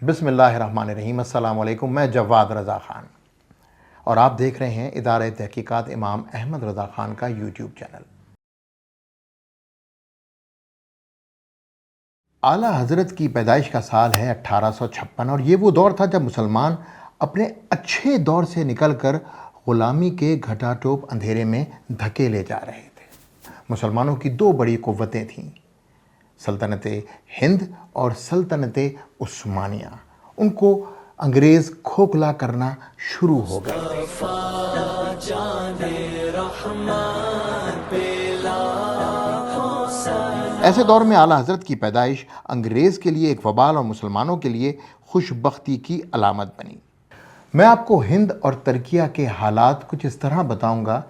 بسم اللہ الرحمن الرحیم۔ السلام علیکم، میں جواد رضا خان اور آپ دیکھ رہے ہیں ادارہ تحقیقات امام احمد رضا خان کا یوٹیوب چینل۔ اعلیٰ حضرت کی پیدائش کا سال ہے 1856 اور یہ وہ دور تھا جب مسلمان اپنے اچھے دور سے نکل کر غلامی کے گھٹا ٹوپ اندھیرے میں دھکیلے جا رہے تھے۔ مسلمانوں کی دو بڑی قوتیں تھیں، سلطنت ہند اور سلطنت عثمانیہ۔ ان کو انگریز کھوکھلا کرنا شروع ہو گئے تھے۔ ایسے دور میں اعلیٰ حضرت کی پیدائش انگریز کے لیے ایک وبال اور مسلمانوں کے لیے خوش بختی کی علامت بنی۔ میں آپ کو ہند اور ترکیہ کے حالات کچھ اس طرح بتاؤں گا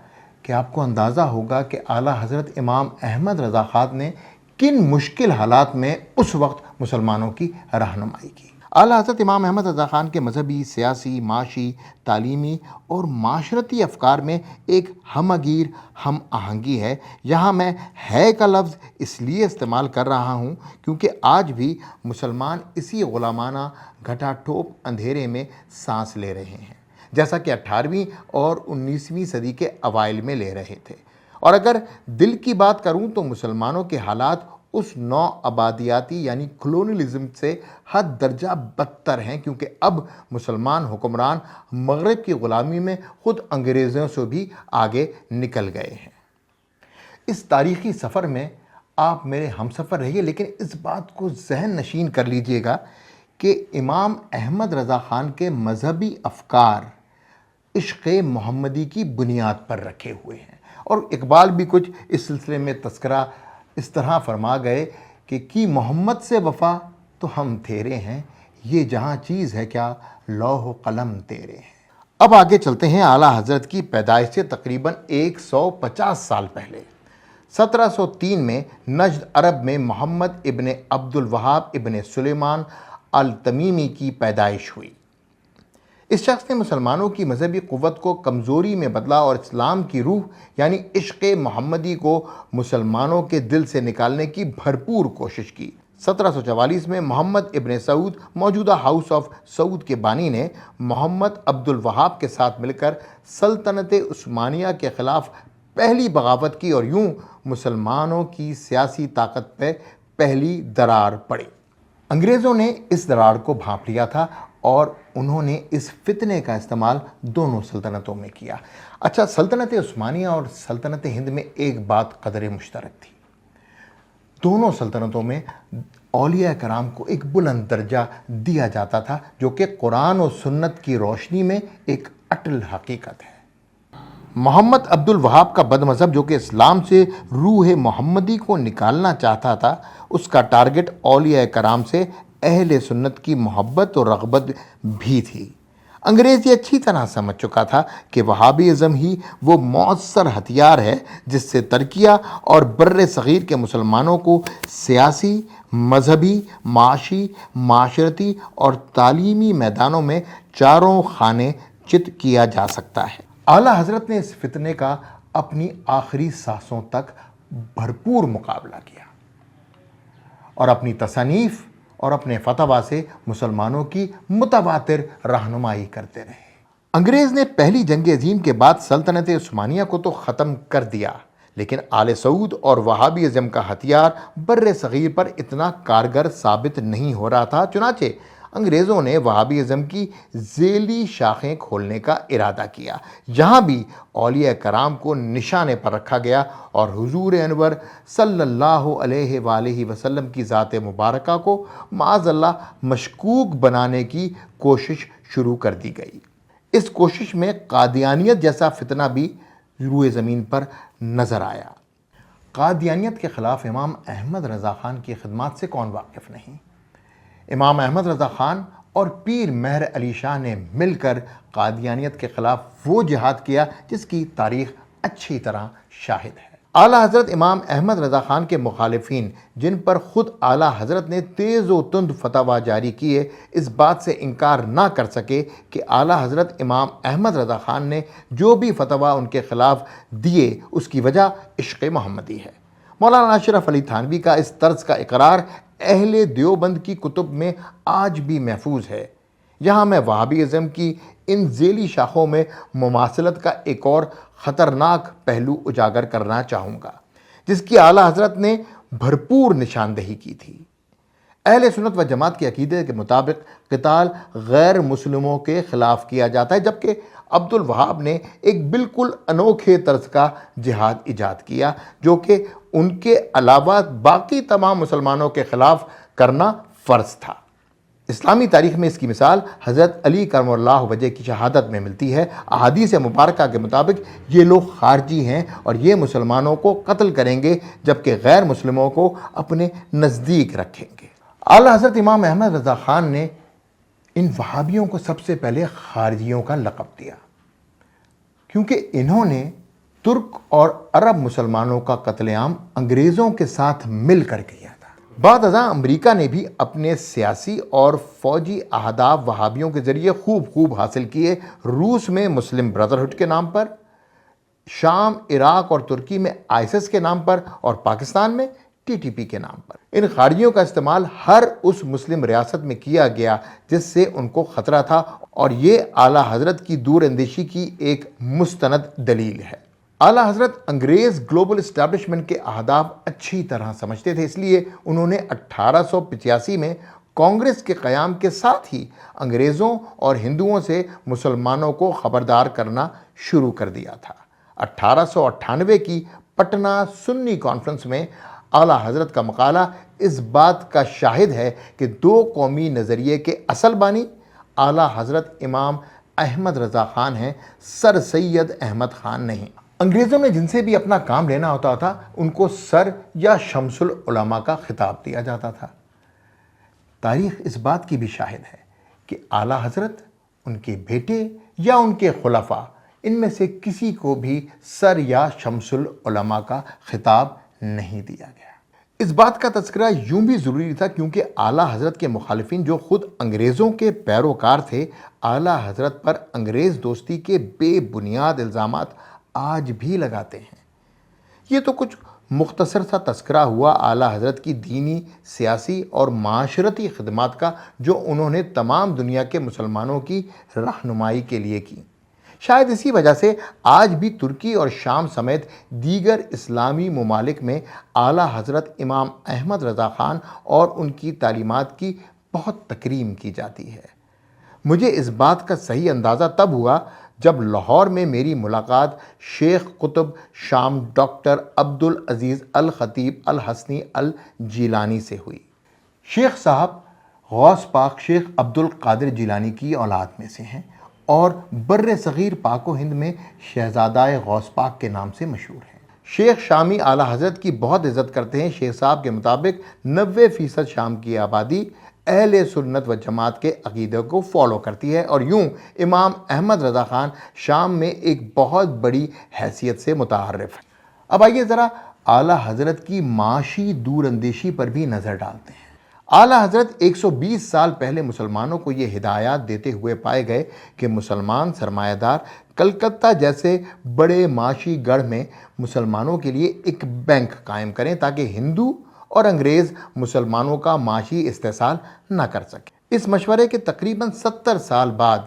کہ آپ کو اندازہ ہوگا کہ اعلیٰ حضرت امام احمد رضا خان نے کن مشکل حالات میں اس وقت مسلمانوں کی رہنمائی کی۔ اعلیٰ حضرت امام احمد رضا خان کے مذہبی، سیاسی، معاشی، تعلیمی اور معاشرتی افکار میں ایک ہمگیر ہم آہنگی ہے۔ یہاں میں ہے کا لفظ اس لیے استعمال کر رہا ہوں کیونکہ آج بھی مسلمان اسی غلامانہ گھٹا ٹوپ اندھیرے میں سانس لے رہے ہیں جیسا کہ 18ویں اور 19ویں صدی کے اوائل میں لے رہے تھے۔ اور اگر دل کی بات کروں تو مسلمانوں کے حالات اس نو آبادیاتی یعنی کلونیلزم سے حد درجہ بدتر ہیں، کیونکہ اب مسلمان حکمران مغرب کی غلامی میں خود انگریزوں سے بھی آگے نکل گئے ہیں۔ اس تاریخی سفر میں آپ میرے ہم سفر رہیے، لیکن اس بات کو ذہن نشین کر لیجئے گا کہ امام احمد رضا خان کے مذہبی افکار عشق محمدی کی بنیاد پر رکھے ہوئے ہیں، اور اقبال بھی کچھ اس سلسلے میں تذکرہ اس طرح فرما گئے کہ کی محمد سے وفا تو ہم تیرے ہیں، یہ جہاں چیز ہے کیا لوح و قلم تیرے ہیں۔ اب آگے چلتے ہیں اعلیٰ حضرت کی پیدائش سے تقریباً 150 سال پہلے۔ 1703 میں نجد عرب میں محمد ابن عبد الوہاب ابن سلیمان التمیمی کی پیدائش ہوئی۔ اس شخص نے مسلمانوں کی مذہبی قوت کو کمزوری میں بدلا اور اسلام کی روح یعنی عشق محمدی کو مسلمانوں کے دل سے نکالنے کی بھرپور کوشش کی۔ 1744 میں محمد ابن سعود موجودہ ہاؤس آف سعود کے بانی نے محمد عبد الوہاب کے ساتھ مل کر سلطنت عثمانیہ کے خلاف پہلی بغاوت کی اور یوں مسلمانوں کی سیاسی طاقت پہ پہلی درار پڑی۔ انگریزوں نے اس درار کو بھانپ لیا تھا اور انہوں نے اس فتنے کا استعمال دونوں سلطنتوں میں کیا۔ اچھا، سلطنت عثمانیہ اور سلطنت ہند میں ایک بات قدر مشترک تھی، دونوں سلطنتوں میں اولیاء کرام کو ایک بلند درجہ دیا جاتا تھا جو کہ قرآن و سنت کی روشنی میں ایک اٹل حقیقت ہے۔ محمد عبد الوہاب کا بد مذہب جو کہ اسلام سے روح محمدی کو نکالنا چاہتا تھا، اس کا ٹارگٹ اولیاء کرام سے اہل سنت کی محبت اور رغبت بھی تھی۔ انگریز یہ اچھی طرح سمجھ چکا تھا کہ وہابیزم ہی وہ مؤثر ہتھیار ہے جس سے ترکیہ اور بر صغیر کے مسلمانوں کو سیاسی، مذہبی، معاشی، معاشرتی اور تعلیمی میدانوں میں چاروں خانے چت کیا جا سکتا ہے۔ اعلیٰ حضرت نے اس فتنے کا اپنی آخری سانسوں تک بھرپور مقابلہ کیا اور اپنی تصانیف اور اپنے فتویٰ سے مسلمانوں کی متواتر رہنمائی کرتے رہے۔ انگریز نے پہلی جنگ عظیم کے بعد سلطنت عثمانیہ کو تو ختم کر دیا، لیکن آل سعود اور وہابیزم کا ہتھیار بر صغیر پر اتنا کارگر ثابت نہیں ہو رہا تھا۔ چنانچہ انگریزوں نے وہابیزم کی ذیلی شاخیں کھولنے کا ارادہ کیا۔ یہاں بھی اولیاء کرام کو نشانے پر رکھا گیا اور حضور انور صلی اللہ علیہ وآلہ وسلم کی ذات مبارکہ کو معاذ اللہ مشکوک بنانے کی کوشش شروع کر دی گئی۔ اس کوشش میں قادیانیت جیسا فتنہ بھی روئے زمین پر نظر آیا۔ قادیانیت کے خلاف امام احمد رضا خان کی خدمات سے کون واقف نہیں؟ امام احمد رضا خان اور پیر مہر علی شاہ نے مل کر قادیانیت کے خلاف وہ جہاد کیا جس کی تاریخ اچھی طرح شاہد ہے۔ اعلیٰ حضرت امام احمد رضا خان کے مخالفین، جن پر خود اعلیٰ حضرت نے تیز و تند فتویٰ جاری کیے، اس بات سے انکار نہ کر سکے کہ اعلیٰ حضرت امام احمد رضا خان نے جو بھی فتویٰ ان کے خلاف دیے اس کی وجہ عشق محمدی ہے۔ مولانا اشرف علی تھانوی کا اس طرز کا اقرار اہل دیوبند کی کتب میں آج بھی محفوظ ہے۔ یہاں میں وہابی ازم کی ان ذیلی شاخوں میں مماثلت کا ایک اور خطرناک پہلو اجاگر کرنا چاہوں گا، جس کی اعلیٰ حضرت نے بھرپور نشاندہی کی تھی۔ اہل سنت و جماعت کے عقیدے کے مطابق قتال غیر مسلموں کے خلاف کیا جاتا ہے، جبکہ عبد الوہاب نے ایک بالکل انوکھے طرز کا جہاد ایجاد کیا جو کہ ان کے علاوہ باقی تمام مسلمانوں کے خلاف کرنا فرض تھا۔ اسلامی تاریخ میں اس کی مثال حضرت علی کرم اللہ وجہ کی شہادت میں ملتی ہے۔ احادیث مبارکہ کے مطابق یہ لوگ خارجی ہیں اور یہ مسلمانوں کو قتل کریں گے جبکہ غیر مسلموں کو اپنے نزدیک رکھیں گے۔ اعلیٰ حضرت امام احمد رضا خان نے ان وہابیوں کو سب سے پہلے خارجیوں کا لقب دیا، کیونکہ انہوں نے ترک اور عرب مسلمانوں کا قتل عام انگریزوں کے ساتھ مل کر کیا تھا۔ بعد ازاں امریکہ نے بھی اپنے سیاسی اور فوجی اہداف وہابیوں کے ذریعے خوب حاصل کیے۔ روس میں مسلم برادرہڈ کے نام پر، شام، عراق اور ترکی میں آئیسس کے نام پر، اور پاکستان میں TTP کے نام پر۔ ان خارجیوں کا استعمال ہر اس مسلم ریاست میں کیا گیا جس سے ان کو خطرہ تھا، اور یہ اعلیٰ حضرت کی دور اندیشی کی ایک مستند دلیل ہے۔ اعلیٰ حضرت انگریز گلوبل اسٹیبلشمنٹ کے اہداف اچھی طرح سمجھتے تھے، اس لیے انہوں نے 1885 میں کانگریس کے قیام کے ساتھ ہی انگریزوں اور ہندوؤں سے مسلمانوں کو خبردار کرنا شروع کر دیا تھا۔ 1898 کی پٹنہ سنی کانفرنس میں اعلیٰ حضرت کا مقالہ اس بات کا شاہد ہے کہ دو قومی نظریے کے اصل بانی اعلیٰ حضرت امام احمد رضا خان ہیں، سر سید احمد خان نہیں۔ انگریزوں نے جن سے بھی اپنا کام لینا ہوتا تھا ان کو سر یا شمس العلماء کا خطاب دیا جاتا تھا۔ تاریخ اس بات کی بھی شاہد ہے کہ اعلیٰ حضرت، ان کے بیٹے یا ان کے خلفاء، ان میں سے کسی کو بھی سر یا شمس العلماء کا خطاب نہیں دیا گیا۔ اس بات کا تذکرہ یوں بھی ضروری تھا کیونکہ اعلیٰ حضرت کے مخالفین جو خود انگریزوں کے پیروکار تھے، اعلیٰ حضرت پر انگریز دوستی کے بے بنیاد الزامات آج بھی لگاتے ہیں۔ یہ تو کچھ مختصر سا تذکرہ ہوا اعلیٰ حضرت کی دینی، سیاسی اور معاشرتی خدمات کا جو انہوں نے تمام دنیا کے مسلمانوں کی رہنمائی کے لیے کی۔ شاید اسی وجہ سے آج بھی ترکی اور شام سمیت دیگر اسلامی ممالک میں اعلیٰ حضرت امام احمد رضا خان اور ان کی تعلیمات کی بہت تکریم کی جاتی ہے۔ مجھے اس بات کا صحیح اندازہ تب ہوا جب لاہور میں میری ملاقات شیخ قطب شام ڈاکٹر عبد العزیز الخطیب الحسنی الجیلانی سے ہوئی۔ شیخ صاحب غوث پاک شیخ عبد القادر جیلانی کی اولاد میں سے ہیں اور بر صغیر پاک و ہند میں شہزادہ غوث پاک کے نام سے مشہور ہیں۔ شیخ شامی اعلیٰ حضرت کی بہت عزت کرتے ہیں۔ شیخ صاحب کے مطابق 90% شام کی آبادی اہل سنت و جماعت کے عقیدے کو فالو کرتی ہے، اور یوں امام احمد رضا خان شام میں ایک بہت بڑی حیثیت سے متعارف ہے۔ اب آئیے ذرا اعلیٰ حضرت کی معاشی دور اندیشی پر بھی نظر ڈالتے ہیں۔ اعلیٰ حضرت 120 سال پہلے مسلمانوں کو یہ ہدایات دیتے ہوئے پائے گئے کہ مسلمان سرمایہ دار کلکتہ جیسے بڑے معاشی گڑھ میں مسلمانوں کے لیے ایک بینک قائم کریں تاکہ ہندو اور انگریز مسلمانوں کا معاشی استحصال نہ کر سکیں۔ اس مشورے کے تقریباً 70 سال بعد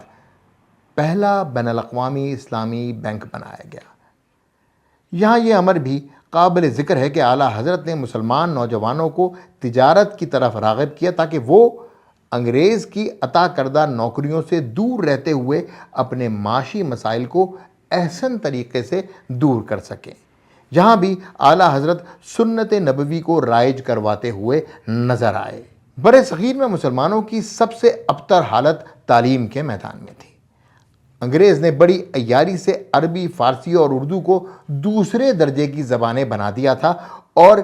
پہلا بین الاقوامی اسلامی بینک بنایا گیا۔ یہاں یہ امر بھی قابل ذکر ہے کہ اعلیٰ حضرت نے مسلمان نوجوانوں کو تجارت کی طرف راغب کیا تاکہ وہ انگریز کی عطا کردہ نوکریوں سے دور رہتے ہوئے اپنے معاشی مسائل کو احسن طریقے سے دور کر سکیں۔ یہاں بھی اعلیٰ حضرت سنت نبوی کو رائج کرواتے ہوئے نظر آئے۔ بر صغیر میں مسلمانوں کی سب سے ابتر حالت تعلیم کے میدان میں تھی۔ انگریز نے بڑی عیاری سے عربی، فارسی اور اردو کو دوسرے درجے کی زبانیں بنا دیا تھا، اور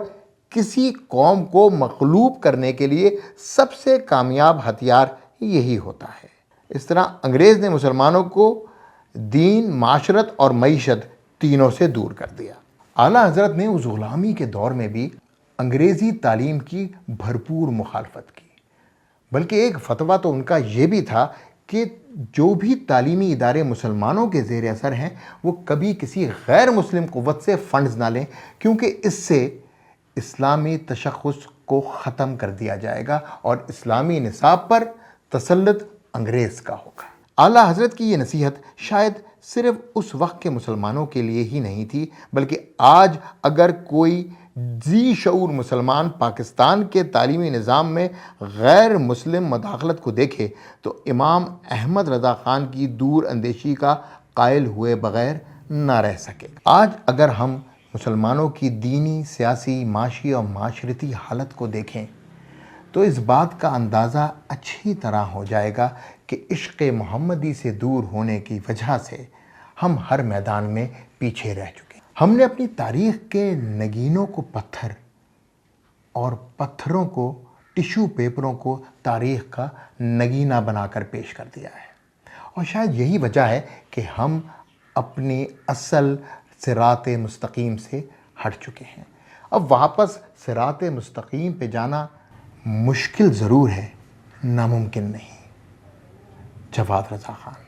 کسی قوم کو مغلوب کرنے کے لیے سب سے کامیاب ہتھیار یہی ہوتا ہے۔ اس طرح انگریز نے مسلمانوں کو دین، معاشرت اور معیشت تینوں سے دور کر دیا۔ اعلیٰ حضرت نے اس غلامی کے دور میں بھی انگریزی تعلیم کی بھرپور مخالفت کی، بلکہ ایک فتویٰ تو ان کا یہ بھی تھا کہ جو بھی تعلیمی ادارے مسلمانوں کے زیر اثر ہیں وہ کبھی کسی غیر مسلم قوت سے فنڈز نہ لیں، کیونکہ اس سے اسلامی تشخص کو ختم کر دیا جائے گا اور اسلامی نصاب پر تسلط انگریز کا ہوگا۔ اعلیٰ حضرت کی یہ نصیحت شاید صرف اس وقت کے مسلمانوں کے لیے ہی نہیں تھی، بلکہ آج اگر کوئی ذی شعور مسلمان پاکستان کے تعلیمی نظام میں غیر مسلم مداخلت کو دیکھے تو امام احمد رضا خان کی دور اندیشی کا قائل ہوئے بغیر نہ رہ سکے۔ آج اگر ہم مسلمانوں کی دینی، سیاسی، معاشی اور معاشرتی حالت کو دیکھیں تو اس بات کا اندازہ اچھی طرح ہو جائے گا کہ عشق محمدی سے دور ہونے کی وجہ سے ہم ہر میدان میں پیچھے رہ چکے ہیں۔ ہم نے اپنی تاریخ کے نگینوں کو پتھر اور پتھروں کو ٹیشو پیپروں کو تاریخ کا نگینہ بنا کر پیش کر دیا ہے، اور شاید یہی وجہ ہے کہ ہم اپنی اصل صراط مستقیم سے ہٹ چکے ہیں۔ اب واپس صراط مستقیم پہ جانا مشکل ضرور ہے، ناممکن نہیں۔ جواد رضا خان۔